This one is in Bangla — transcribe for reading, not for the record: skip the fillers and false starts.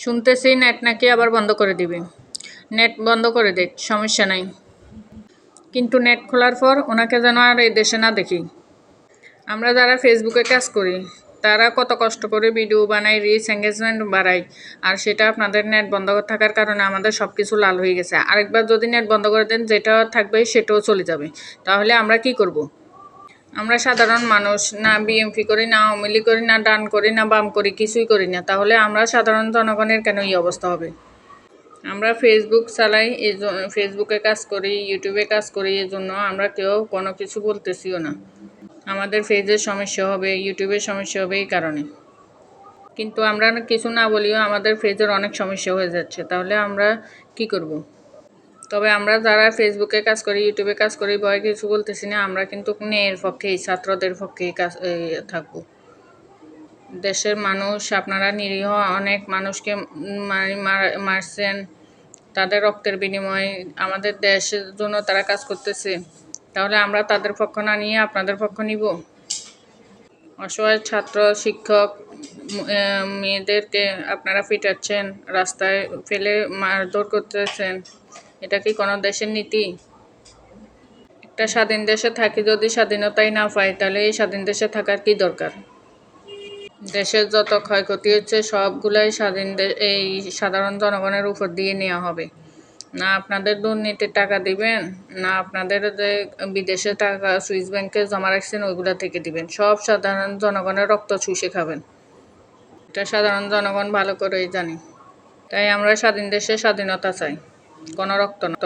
শুনতেছি নেট নাকি আবার বন্ধ করে দিবে। নেট বন্ধ করে দেখ, সমস্যা নাই। কিন্তু নেট খোলার পর ওনাকে যেন আর এই দেশে না দেখি। আমরা যারা ফেসবুকে কাজ করি তারা কত কষ্ট করে ভিডিও বানাই, রিচ এঙ্গেজমেন্ট বাড়াই, আর সেটা আপনাদের নেট বন্ধ থাকার কারণে আমাদের সব কিছু লাল হয়ে গেছে। আরেকবার যদি নেট বন্ধ করে দেন, যেটা থাকবে সেটাও চলে যাবে। তাহলে আমরা কি করব? আমরা সাধারণ মানুষ, না বিএমপি করি, না আওয়ামী লীগ করি, না ডান করি, না বাম করি, কিছুই করি না। তাহলে আমরা সাধারণ জনগণের কেন এই অবস্থা হবে? আমরা ফেসবুক চালাই, এই ফেসবুকে কাজ করি, ইউটিউবে কাজ করি, এই জন্য আমরা কেউ কোনো কিছু বলতেছিও না। আমাদের ফেসের সমস্যা হবে, ইউটিউবের সমস্যা হবে এই কারণে। কিন্তু আমরা কিছু না বলিও আমাদের ফেসের অনেক সমস্যা হয়ে যাচ্ছে। তাহলে আমরা কি করব? তবে আমরা যারা ফেসবুকে কাজ করি, ইউটিউবে কাজ করি, ভয় কিছু বলতেছি না। আমরা কিন্তু ন্যায়ের পক্ষেই, ছাত্রদের পক্ষেই কাজ থাকবো। দেশের মানুষ, আপনারা নিরীহ অনেক মানুষকে মারছেন, তাদের রক্তের বিনিময়ে আমাদের দেশের জন্য তারা কাজ করতেছে। তাহলে আমরা তাদের পক্ষ না নিয়ে আপনাদের পক্ষ নিব? অসহায় ছাত্র, শিক্ষক, মেয়েদেরকে আপনারা পিটাচ্ছেন, রাস্তায় ফেলে মারধর করতেছেন। এটা কি কোনো দেশের নীতি? একটা স্বাধীন দেশে থাকি, যদি স্বাধীনতাই না পাই, তাহলে এই স্বাধীন দেশে থাকার কি দরকার? দেশের যত ক্ষয়ক্ষতি হচ্ছে সবগুলাই এই সাধারণ জনগণের উপর দিয়ে নেওয়া হবে। না আপনাদের দুর্নীতির টাকা দিবেন, না আপনাদের যে বিদেশে টাকা সুইস ব্যাংকে জমা রাখছেন ওইগুলা থেকে দিবেন। সব সাধারণ জনগণের রক্ত চুষে খাবেন। এটা সাধারণ জনগণ ভালো করেই জানি। তাই আমরা স্বাধীন দেশে স্বাধীনতা চাই, কোনো রক্ত না।